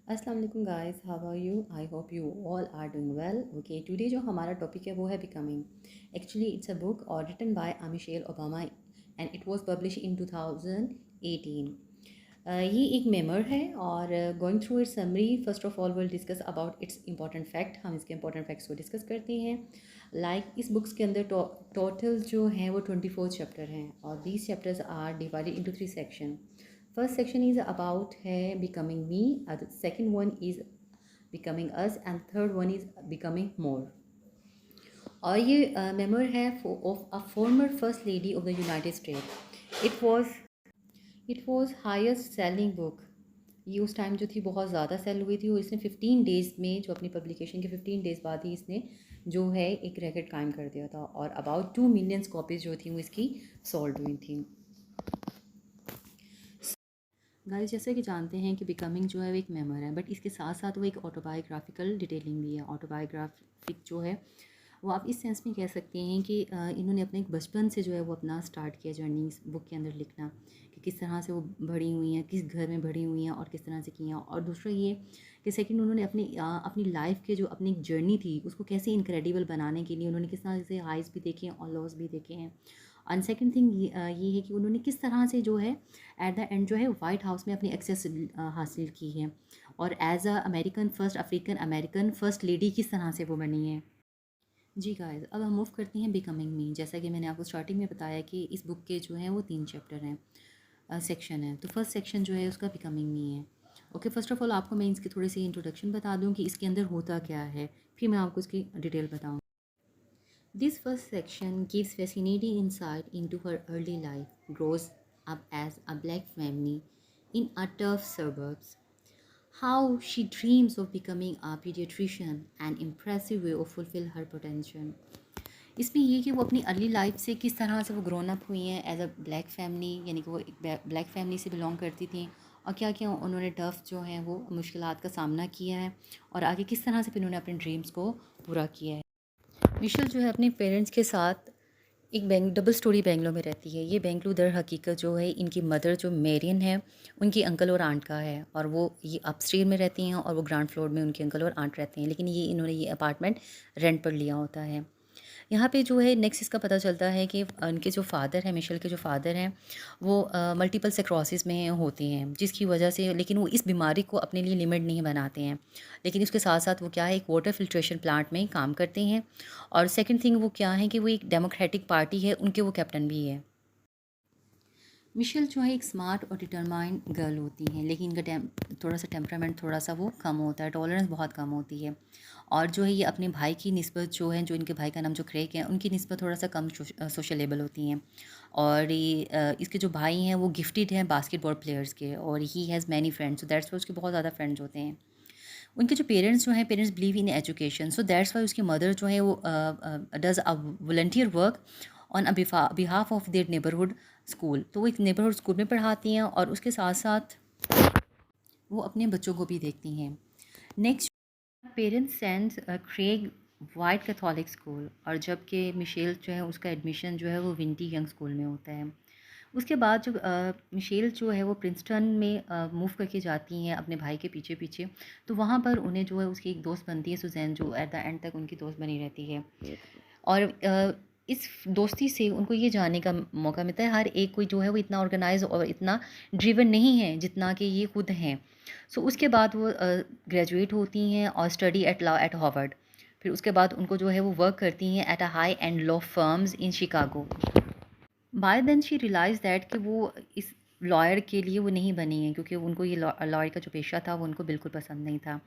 अस्सलाम वालेकुम guys, how are you? I hope you all are doing well. Okay, today जो हमारा topic है वो है Becoming. Actually it's a book और written by Michelle Obama and it was publish in 2018। ये एक मेमर है और going through its summary, first of all will discuss about its important fact. हम इसके इंपॉर्टेंट फैक्ट्स को डिस्कस करते हैं। इस बुक्स के अंदर टोटल जो हैं वो 24 चैप्टर हैं और these chapters are divided into 3 section. First section is about है becoming me, the second one is becoming us and third one is becoming more. और ये मेमोर है of a former first lady of the United state. It was highest selling book. ये उस time जो थी बहुत ज़्यादा सेल हुई थी और इसने 15 डेज़ में, जो अपनी पब्लिकेशन के 15 डेज़ बाद ही इसने जो है एक रिकॉर्ड कायम कर दिया था और अबाउट 2 मिलियन कॉपीज़ जो थी वो इसकी सोल्ड हुई थी. गाइस, जैसे कि जानते हैं कि बिकमिंग जो है वो एक मेमोर है, बट इसके साथ साथ वो एक ऑटोबायोग्राफिकल डिटेलिंग भी है. ऑटोबायोग्राफिक जो है वो आप इस सेंस में कह सकते हैं कि इन्होंने अपने एक बचपन से जो है वो अपना स्टार्ट किया जर्नी इस बुक के अंदर लिखना, कि किस तरह से वो बड़ी हुई हैं, किस घर में बड़ी हुई हैं और किस तरह से की हैं. और दूसरा ये कि सेकंड, उन्होंने अपनी लाइफ के जो अपनी एक जर्नी थी उसको कैसे इनक्रेडिबल बनाने के लिए उन्होंने किस तरह से हाइज भी देखे हैं और लॉस भी देखे हैं. एंड सेकंड थिंग ये है कि उन्होंने किस तरह से जो है एट द एंड जो है वाइट हाउस में अपनी एक्सेस हासिल की है और as a American first, African American first lady किस तरह से वो बनी है. जी गाइस, अब हम मूव करते हैं बिकमिंग मी. जैसा कि मैंने आपको स्टार्टिंग में बताया कि इस बुक के जो हैं वो 3 चैप्टर हैं, सेक्शन है. तो फर्स्ट सेक्शन जो है उसका बिकमिंग मी है. ओके, फर्स्ट ऑफ ऑल आपको मैं इसकी थोड़ी सी इंट्रोडक्शन बता दूं कि इसके अंदर होता क्या है, फिर मैं आपको इसकी डिटेल बताऊँ. This first section gives fascinating insight into her early life, grows up as a black family in a tough suburbs, how she dreams of becoming a pediatrician, an impressive way of fulfill her potential. इसमें ये कि वो अपनी early life से किस तरह से वो ग्रोन अप हुई हैं एज अ ब्लैक फैमिली, यानी कि वो एक ब्लैक फैमिली से बिलोंग करती थी और क्या क्या उन्होंने टफ जो हैं वो मुश्किलात का सामना किया है और आगे किस तरह से फिर उन्होंने अपने ड्रीम्स को पूरा किया है. मिशेल जो है अपने पेरेंट्स के साथ एक डबल स्टोरी बेंगलो में रहती है. ये बेंगलो दर हकीकत जो है इनकी मदर जो मेरियन है उनकी अंकल और आंट का है और वो ये अपस्टेयर में रहती हैं और वो ग्राउंड फ्लोर में उनके अंकल और आंट रहते हैं, लेकिन ये इन्होंने ये अपार्टमेंट रेंट पर लिया होता है. यहाँ पे जो है नेक्स्ट इसका पता चलता है कि उनके जो फ़ादर हैं, मिशेल के जो फ़ादर हैं, वो मल्टीपल स्क्लेरोसिस में होते हैं, जिसकी वजह से लेकिन वो इस बीमारी को अपने लिए लिमिट नहीं बनाते हैं. लेकिन उसके साथ साथ वो क्या है, एक वाटर फिल्ट्रेशन प्लांट में काम करते हैं. और सेकंड थिंग वो क्या है कि वो एक डेमोक्रेटिक पार्टी है उनके वो कैप्टन भी है. मिशेल जो है एक स्मार्ट और डिटरमाइंड गर्ल होती हैं, लेकिन इनका थोड़ा सा टेम्परामेंट थोड़ा सा वो कम होता है, टॉलरेंस बहुत कम होती है. और जो है ये अपने भाई की निस्बत जो है, जो इनके भाई का नाम जो क्रेग है, उनकी निस्बत थोड़ा सा कम सोशलेबल होती हैं. और इसके जो भाई हैं वो गिफ्टेड हैं बास्केटबॉल प्लेयर्स के और he has many friends, so that's why उसके बहुत ज़्यादा फ्रेंड्स होते हैं. उनके जो पेरेंट्स जो हैं, parents believe in education, so that's why उसकी मदर जो है वो does a volunteer work on a behalf of their neighbourhood school. तो वो एक नेबरहुड स्कूल में पढ़ाती हैं और उसके साथ साथ वो अपने बच्चों को भी देखती हैं. Next, parents sends Craig white Catholic school और जबकि मिशेल जो है उसका एडमिशन जो है वो विंटी यंग स्कूल में होता है. उसके बाद जो मिशेल जो है वो प्रिंसटन में मूव करके जाती हैं अपने भाई के पीछे पीछे. तो वहाँ पर उन्हें जो है उसकी एक दोस्त बनती है, सुजैन, जो एट द एंड तक उनकी दोस्त बनी रहती है. और इस दोस्ती से उनको ये जानने का मौका मिलता है हर एक कोई जो है वो इतना ऑर्गेनाइज और इतना ड्रिवन नहीं है जितना कि ये खुद हैं. सो उसके बाद वो ग्रेजुएट होती हैं और study eight law at Harvard. फिर उसके बाद उनको जो है वो वर्क करती हैं at a high end law firms in Chicago. By then she realize that कि वो इस लॉयर के लिए वो नहीं बनी है, क्योंकि उनको ये लॉयर का जो पेशा था वो उनको बिल्कुल पसंद नहीं था.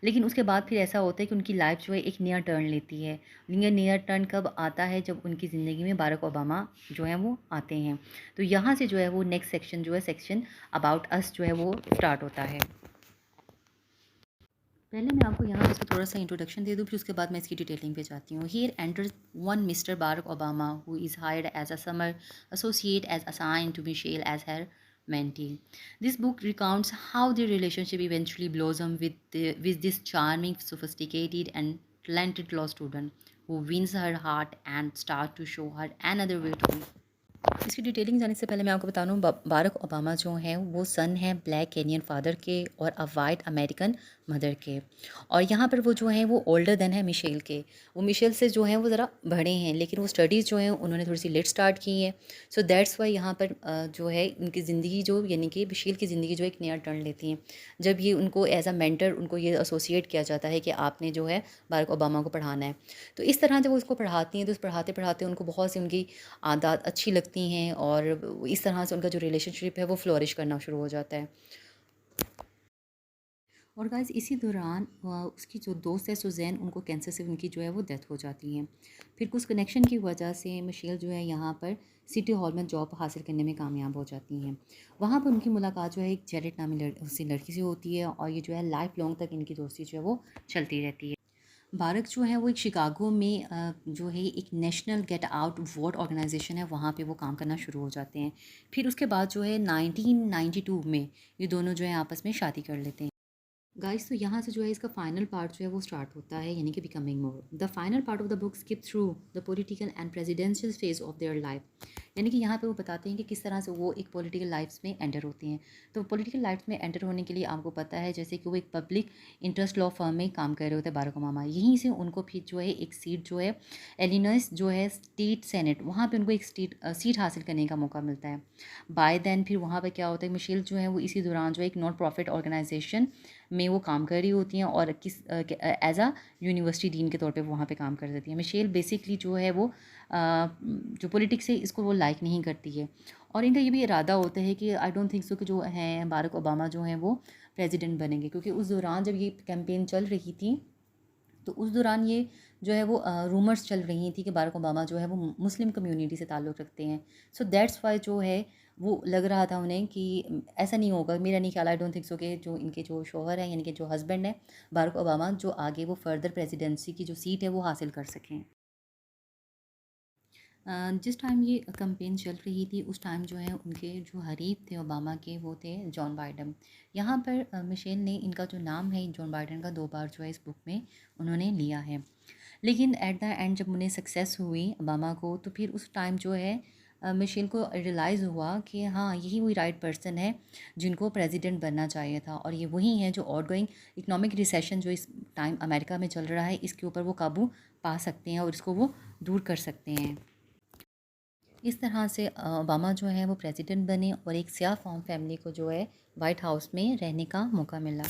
लेकिन उसके बाद फिर ऐसा होता है कि उनकी लाइफ जो है एक नया टर्न लेती है. ये नया टर्न कब आता है, जब उनकी ज़िंदगी में बारक ओबामा जो है वो आते हैं. तो यहाँ से जो है वो नेक्स्ट सेक्शन जो है, सेक्शन अबाउट अस जो है वो स्टार्ट होता है. पहले मैं आपको यहाँ इसका थोड़ा सा इंट्रोडक्शन दे दूँ, फिर उसके बाद मैं इसकी डिटेलिंग पे जाती हूँ. Here enter one mister Barack Obama who is hired as a summer associate as assigned to Michelle as her mentee. This book recounts how their relationship eventually blossomed with this charming, sophisticated, and talented law student who wins her heart and starts to show her another way to be. इसकी detailing जाने से पहले मैं आपको बता दूँ, बारक Obama जो हैं वो सन हैं ब्लैक केनियन फादर के और अ वाइट अमेरिकन मदर के। और यहाँ पर वो जो हैं वो ओल्डर देन है मिशेल के। वो मिशेल से जो हैं वो ज़रा बड़े हैं, लेकिन वो स्टडीज़ जो हैं उन्होंने थोड़ी सी लेट स्टार्ट की हैं। सो दैट्स वाई यहाँ पर जो है उनकी ज़िंदगी जो यानी कि मिशेल की ज़िंदगी जो एक नया टर्न लेती हैं, जब ये उनको एज अ मेंटर उनको ये एसोसिएट किया जाता है कि आपने जो है बारक ओबामा को पढ़ाना है। तो इस तरह जब वो उसको पढ़ाती हैं तो उस पढ़ाते पढ़ाते उनको बहुत सी उनकी आदत अच्छी लगती हैं और इस तरह से उनका जो रिलेशनशिप है वो फ्लोरिश करना शुरू हो जाता है। और गाइस इसी दौरान उसकी जो दोस्त है सुजैन, उनको कैंसर से उनकी जो है वो डेथ हो जाती है। फिर कुछ कनेक्शन की वजह से मिशेल जो है यहाँ पर सिटी हॉल में जॉब हासिल करने में कामयाब हो जाती हैं। वहाँ पर उनकी मुलाकात जो है एक जेरेट नामी उसी लड़की से होती है और ये जो है लाइफ लॉन्ग तक इनकी दोस्ती जो है वो चलती रहती है। बारक जो है वो एक शिकागो में जो है एक national get out what organization है, वहाँ पे वो काम करना शुरू हो जाते हैं। फिर उसके बाद जो है 1992 में ये दोनों जो है आपस में शादी कर लेते हैं। गाइस तो यहाँ से जो है इसका फाइनल पार्ट जो है वो स्टार्ट होता है, यानी कि becoming more. The final part of the book skip through the political and presidential phase of their life. यानी कि यहाँ पे वो बताते हैं कि किस तरह से वो एक पॉलिटिकल लाइफ्स में एंटर होते हैं। तो पॉलिटिकल लाइफ्स में एंटर होने के लिए आपको पता है जैसे कि वो एक पब्लिक इंटरेस्ट लॉ फर्म में काम कर रहे होते हैं बारक ओबामा। यहीं से उनको फिर जो है एक सीट जो है एलिनॉइस जो है स्टेट सेनेट, वहाँ पर उनको एक सीट हासिल करने का मौका मिलता है। बाय देन फिर वहाँ पर क्या होता है, मिशेल जो है वो इसी दौरान जो है एक नॉन प्रॉफिट ऑर्गेनाइजेशन में वो काम कर रही होती हैं और किस एज अ यूनिवर्सिटी डीन के तौर पे वहाँ पे काम कर देती हैं। मिशेल बेसिकली जो है वो जो पॉलिटिक्स है इसको वो लाइक नहीं करती है और इनका ये भी इरादा होता है कि आई डोंट थिंक सो कि जो हैं बारक ओबामा जो हैं वो प्रेसिडेंट बनेंगे, क्योंकि उस दौरान जब ये कैंपेन चल रही थी तो उस दौरान ये जो है वो रूमर्स चल रही थी कि बारक ओबामा जो है वो मुस्लिम कम्युनिटी से ताल्लुक़ रखते हैं। सो दैट्स वाई जो है वो लग रहा था उन्हें कि ऐसा नहीं होगा। मेरा नहीं ख्याल, आई डोंट थिंक सो कि जो इनके जो शौहर हैं यानी कि जो हस्बैंड है बारक ओबामा, जो आगे वो फर्दर प्रेसिडेंसी की जो सीट है वो हासिल कर सकें। जिस टाइम ये कैंपेन चल रही थी उस टाइम जो है उनके जो हरीफ थे ओबामा के वो थे जॉन बाइडन। यहाँ पर मिशेल ने इनका जो नाम है जॉन बाइडन का 2 बार जो है इस बुक में उन्होंने लिया है। लेकिन एट द एंड जब उन्हें सक्सेस हुई ओबामा को तो फिर उस टाइम जो है मिशेल को रियलाइज़ हुआ कि हाँ यही वही राइट पर्सन है जिनको प्रेसिडेंट बनना चाहिए था और ये वही है जो आउटगोइंग इकोनॉमिक रिसेशन जो इस टाइम अमेरिका में चल रहा है इसके ऊपर वो काबू पा सकते हैं और इसको वो दूर कर सकते हैं। इस तरह से ओबामा जो है वो प्रेसिडेंट बने और एक सियाह फॉर्म फैमिली को जो है वाइट हाउस में रहने का मौका मिला।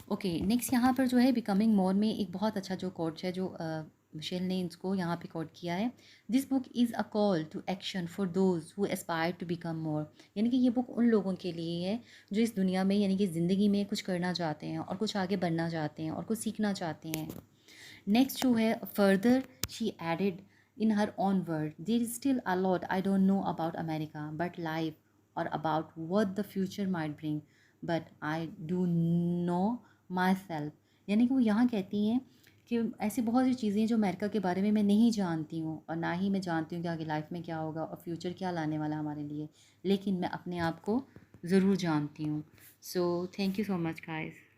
ओके, नेक्स्ट यहाँ पर जो है बिकमिंग मोर में एक बहुत अच्छा जो कोट है जो मिशेल ने इसको यहाँ पे कोट किया है। This book is a call to action for those who aspire to become more. यानी कि ये बुक उन लोगों के लिए है जो इस दुनिया में यानी कि ज़िंदगी में कुछ करना चाहते हैं और कुछ आगे बढ़ना चाहते हैं और कुछ सीखना चाहते हैं। नेक्स्ट जो है further she added in her own word, there is still a lot I don't know about America, but life or about what the future might bring, but I do know myself। यानी कि वो यहाँ कहती हैं कि ऐसी बहुत सी चीज़ें जो अमेरिका के बारे में मैं नहीं जानती हूँ और ना ही मैं जानती हूँ कि आगे लाइफ में क्या होगा और फ्यूचर क्या लाने वाला हमारे लिए, लेकिन मैं अपने आप को ज़रूर जानती हूँ। So thank you so much guys.